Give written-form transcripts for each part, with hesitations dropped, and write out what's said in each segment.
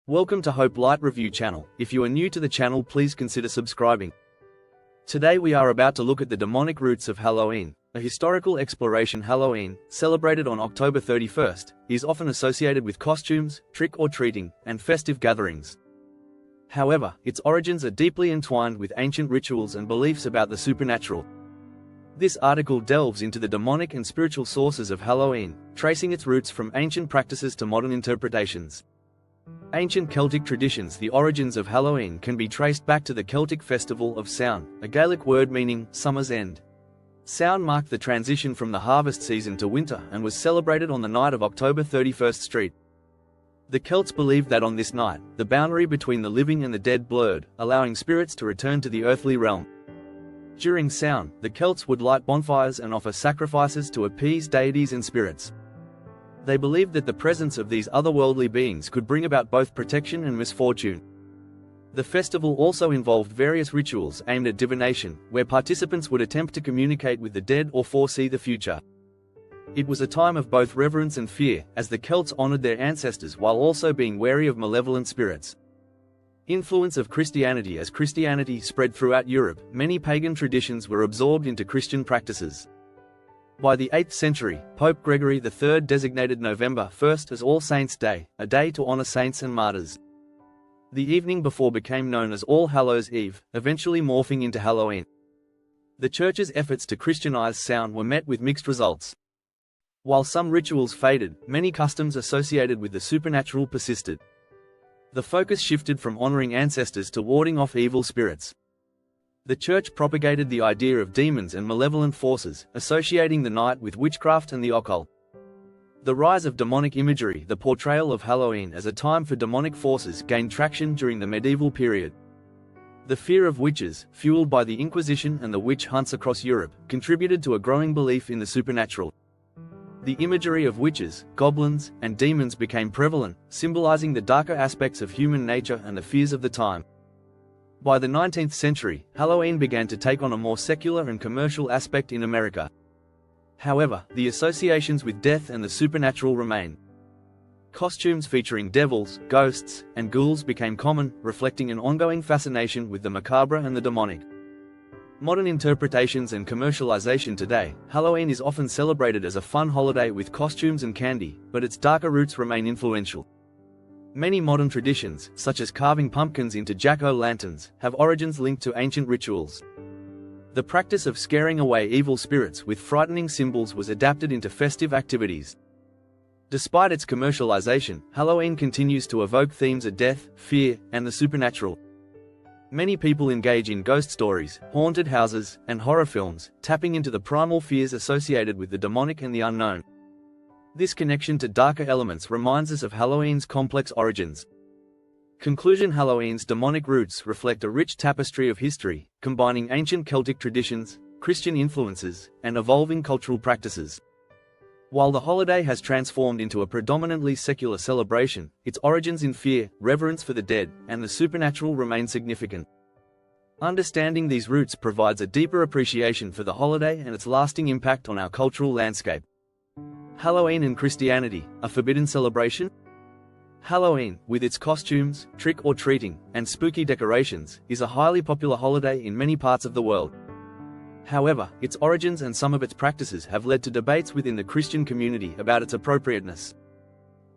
Welcome to Hope Light Review channel. If you are new to the channel, please consider subscribing. Today we are about to look at the demonic roots of Halloween. A historical exploration. Halloween, celebrated on October 31st, is often associated with costumes, trick-or-treating, and festive gatherings. However, its origins are deeply entwined with ancient rituals and beliefs about the supernatural. This article delves into the demonic and spiritual sources of Halloween, tracing its roots from ancient practices to modern interpretations. Ancient Celtic traditions. The origins of Halloween can be traced back to the Celtic festival of Samhain, a Gaelic word meaning summer's end. Samhain marked the transition from the harvest season to winter and was celebrated on the night of October 31st Street. The Celts believed that on this night, the boundary between the living and the dead blurred, allowing spirits to return to the earthly realm. During Samhain, the Celts would light bonfires and offer sacrifices to appease deities and spirits. They believed that the presence of these otherworldly beings could bring about both protection and misfortune. The festival also involved various rituals aimed at divination, where participants would attempt to communicate with the dead or foresee the future. It was a time of both reverence and fear, as the Celts honored their ancestors while also being wary of malevolent spirits. Influence of Christianity. As Christianity spread throughout Europe, many pagan traditions were absorbed into Christian practices. By the 8th century, Pope Gregory III designated November 1st as All Saints' Day, a day to honor saints and martyrs. The evening before became known as All Hallows' Eve, eventually morphing into Halloween. The Church's efforts to Christianize Samhain were met with mixed results. While some rituals faded, many customs associated with the supernatural persisted. The focus shifted from honoring ancestors to warding off evil spirits. The Church propagated the idea of demons and malevolent forces, associating the night with witchcraft and the occult. The rise of demonic imagery. The portrayal of Halloween as a time for demonic forces gained traction during the medieval period. The fear of witches, fueled by the Inquisition and the witch hunts across Europe, contributed to a growing belief in the supernatural. The imagery of witches, goblins, and demons became prevalent, symbolizing the darker aspects of human nature and the fears of the time. By the 19th century, Halloween began to take on a more secular and commercial aspect in America. However, the associations with death and the supernatural remain. Costumes featuring devils, ghosts, and ghouls became common, reflecting an ongoing fascination with the macabre and the demonic. Modern interpretations and commercialization. Today, Halloween is often celebrated as a fun holiday with costumes and candy, but its darker roots remain influential. Many modern traditions, such as carving pumpkins into jack-o'-lanterns, have origins linked to ancient rituals. The practice of scaring away evil spirits with frightening symbols was adapted into festive activities. Despite its commercialization, Halloween continues to evoke themes of death, fear, and the supernatural. Many people engage in ghost stories, haunted houses, and horror films, tapping into the primal fears associated with the demonic and the unknown. This connection to darker elements reminds us of Halloween's complex origins. Conclusion. Halloween's demonic roots reflect a rich tapestry of history, combining ancient Celtic traditions, Christian influences, and evolving cultural practices. While the holiday has transformed into a predominantly secular celebration, its origins in fear, reverence for the dead, and the supernatural remain significant. Understanding these roots provides a deeper appreciation for the holiday and its lasting impact on our cultural landscape. Halloween and Christianity, a forbidden celebration? Halloween, with its costumes, trick-or-treating, and spooky decorations, is a highly popular holiday in many parts of the world. However, its origins and some of its practices have led to debates within the Christian community about its appropriateness.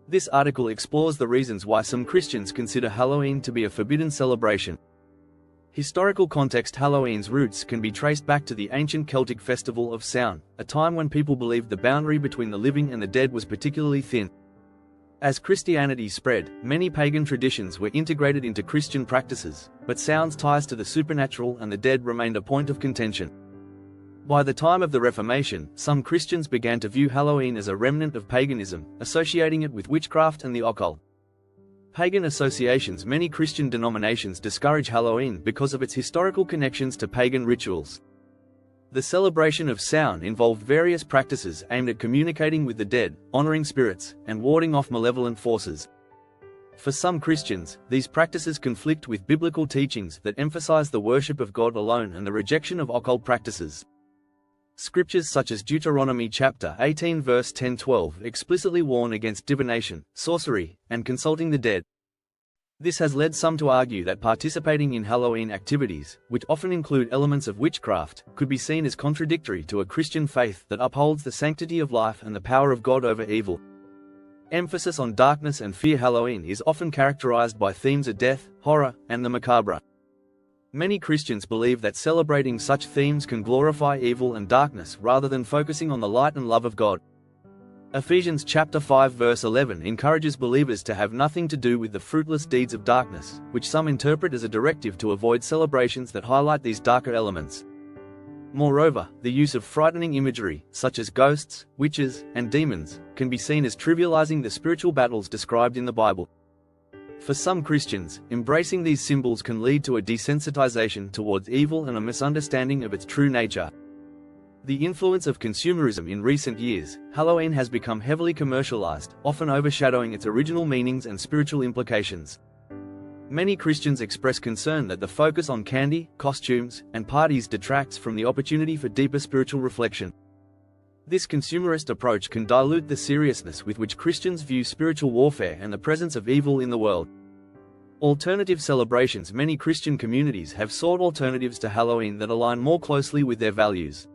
This article explores the reasons why some Christians consider Halloween to be a forbidden celebration. Historical context. Halloween's roots can be traced back to the ancient Celtic festival of Samhain, a time when people believed the boundary between the living and the dead was particularly thin. As Christianity spread, many pagan traditions were integrated into Christian practices, but Samhain's ties to the supernatural and the dead remained a point of contention. By the time of the Reformation, some Christians began to view Halloween as a remnant of paganism, associating it with witchcraft and the occult. Pagan associations. Many Christian denominations discourage Halloween because of its historical connections to pagan rituals. The celebration of Samhain involved various practices aimed at communicating with the dead, honoring spirits, and warding off malevolent forces. For some Christians, these practices conflict with biblical teachings that emphasize the worship of God alone and the rejection of occult practices. Scriptures such as Deuteronomy chapter 18 verse 10-12 explicitly warn against divination, sorcery, and consulting the dead. This has led some to argue that participating in Halloween activities, which often include elements of witchcraft, could be seen as contradictory to a Christian faith that upholds the sanctity of life and the power of God over evil. Emphasis on darkness and fear. Halloween is often characterized by themes of death, horror, and the macabre. Many Christians believe that celebrating such themes can glorify evil and darkness rather than focusing on the light and love of God. Ephesians chapter 5 verse 11 encourages believers to have nothing to do with the fruitless deeds of darkness, which some interpret as a directive to avoid celebrations that highlight these darker elements. Moreover, the use of frightening imagery, such as ghosts, witches, and demons, can be seen as trivializing the spiritual battles described in the Bible. For some Christians, embracing these symbols can lead to a desensitization towards evil and a misunderstanding of its true nature. The influence of consumerism. In recent years, Halloween has become heavily commercialized, often overshadowing its original meanings and spiritual implications. Many Christians express concern that the focus on candy, costumes, and parties detracts from the opportunity for deeper spiritual reflection. This consumerist approach can dilute the seriousness with which Christians view spiritual warfare and the presence of evil in the world. Alternative celebrations. Many Christian communities have sought alternatives to Halloween that align more closely with their values.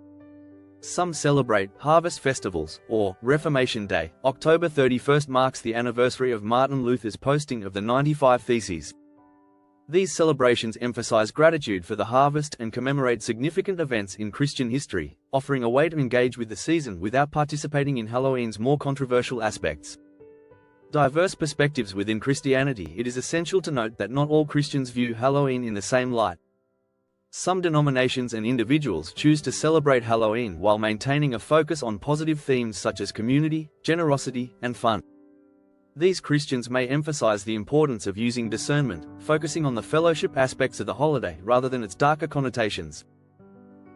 Some celebrate harvest festivals, or Reformation Day. October 31st marks the anniversary of Martin Luther's posting of the 95 Theses. These celebrations emphasize gratitude for the harvest and commemorate significant events in Christian history, offering a way to engage with the season without participating in Halloween's more controversial aspects. Diverse perspectives. Within Christianity, it is essential to note that not all Christians view Halloween in the same light. Some denominations and individuals choose to celebrate Halloween while maintaining a focus on positive themes such as community, generosity, and fun. These Christians may emphasize the importance of using discernment, focusing on the fellowship aspects of the holiday rather than its darker connotations.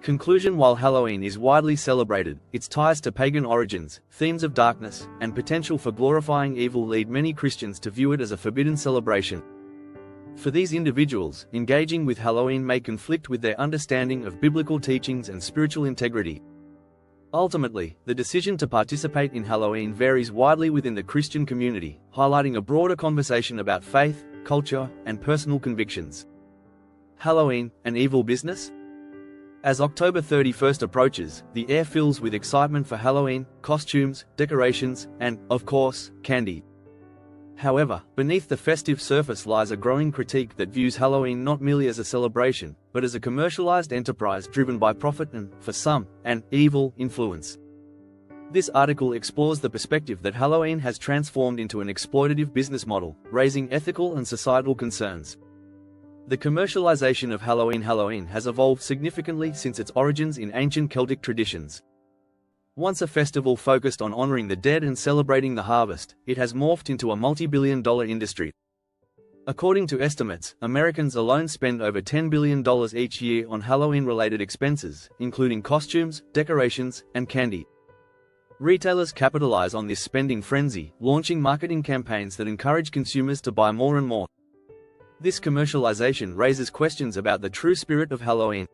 Conclusion. While Halloween is widely celebrated, its ties to pagan origins, themes of darkness, and potential for glorifying evil lead many Christians to view it as a forbidden celebration. For these individuals, engaging with Halloween may conflict with their understanding of biblical teachings and spiritual integrity. Ultimately, the decision to participate in Halloween varies widely within the Christian community, highlighting a broader conversation about faith, culture, and personal convictions. Halloween, an evil business? As October 31st approaches, the air fills with excitement for Halloween, costumes, decorations, and, of course, candy. However, beneath the festive surface lies a growing critique that views Halloween not merely as a celebration, but as a commercialized enterprise driven by profit and, for some, an evil influence. This article explores the perspective that Halloween has transformed into an exploitative business model, raising ethical and societal concerns. The commercialization of Halloween has evolved significantly since its origins in ancient Celtic traditions. Once a festival focused on honoring the dead and celebrating the harvest, it has morphed into a multi-billion-dollar industry. According to estimates, Americans alone spend over $10 billion each year on Halloween-related expenses, including costumes, decorations, and candy. Retailers capitalize on this spending frenzy, launching marketing campaigns that encourage consumers to buy more and more. This commercialization raises questions about the true spirit of Halloween.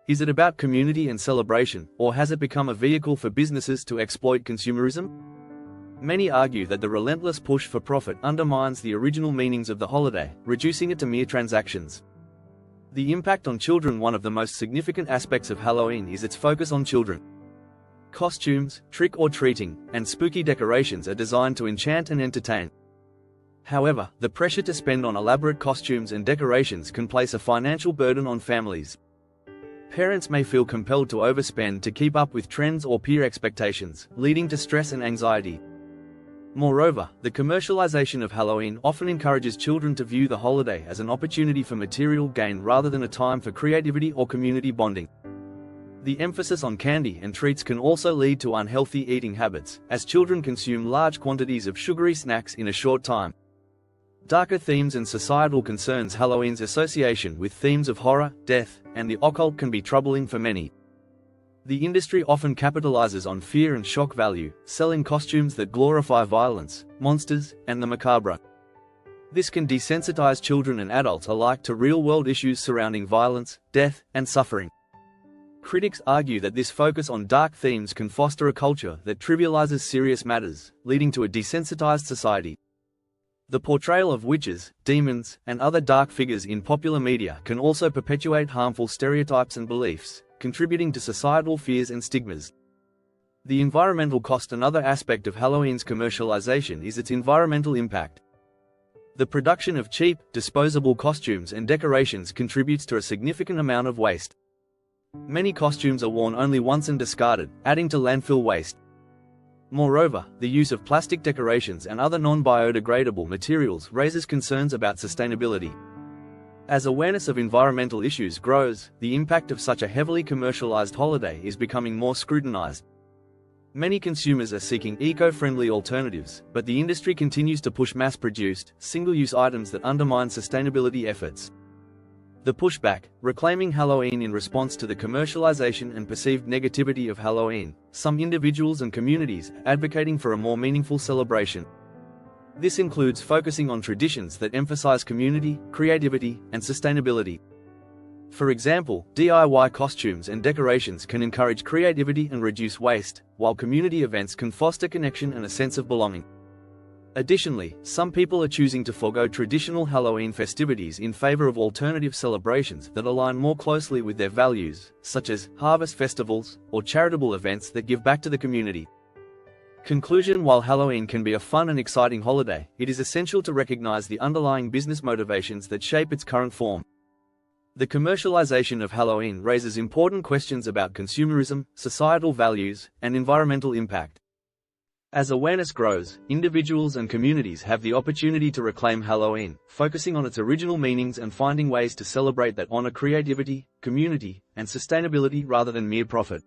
Is it about community and celebration, or has it become a vehicle for businesses to exploit consumerism? Many argue that the relentless push for profit undermines the original meanings of the holiday, reducing it to mere transactions. The impact on children. One of the most significant aspects of Halloween is its focus on children. Costumes, trick-or-treating, and spooky decorations are designed to enchant and entertain. However, the pressure to spend on elaborate costumes and decorations can place a financial burden on families. Parents may feel compelled to overspend to keep up with trends or peer expectations, leading to stress and anxiety. Moreover, the commercialization of Halloween often encourages children to view the holiday as an opportunity for material gain rather than a time for creativity or community bonding. The emphasis on candy and treats can also lead to unhealthy eating habits, as children consume large quantities of sugary snacks in a short time. Darker themes and societal concerns. Halloween's association with themes of horror, death, and the occult can be troubling for many. The industry often capitalizes on fear and shock value, selling costumes that glorify violence, monsters, and the macabre. This can desensitize children and adults alike to real-world issues surrounding violence, death, and suffering. Critics argue that this focus on dark themes can foster a culture that trivializes serious matters, leading to a desensitized society. The portrayal of witches, demons, and other dark figures in popular media can also perpetuate harmful stereotypes and beliefs, contributing to societal fears and stigmas. The environmental cost. Another aspect of Halloween's commercialization is its environmental impact. The production of cheap, disposable costumes and decorations contributes to a significant amount of waste. Many costumes are worn only once and discarded, adding to landfill waste. Moreover, the use of plastic decorations and other non-biodegradable materials raises concerns about sustainability. As awareness of environmental issues grows, the impact of such a heavily commercialized holiday is becoming more scrutinized. Many consumers are seeking eco-friendly alternatives, but the industry continues to push mass-produced, single-use items that undermine sustainability efforts. The pushback, reclaiming Halloween in response to the commercialization and perceived negativity of Halloween, some individuals and communities are advocating for a more meaningful celebration. This includes focusing on traditions that emphasize community, creativity, and sustainability. For example, DIY costumes and decorations can encourage creativity and reduce waste, while community events can foster connection and a sense of belonging. Additionally, some people are choosing to forego traditional Halloween festivities in favor of alternative celebrations that align more closely with their values, such as harvest festivals or charitable events that give back to the community. Conclusion: while Halloween can be a fun and exciting holiday, it is essential to recognize the underlying business motivations that shape its current form. The commercialization of Halloween raises important questions about consumerism, societal values, and environmental impact. As awareness grows, individuals and communities have the opportunity to reclaim Halloween, focusing on its original meanings and finding ways to celebrate that honor creativity, community, and sustainability rather than mere profit.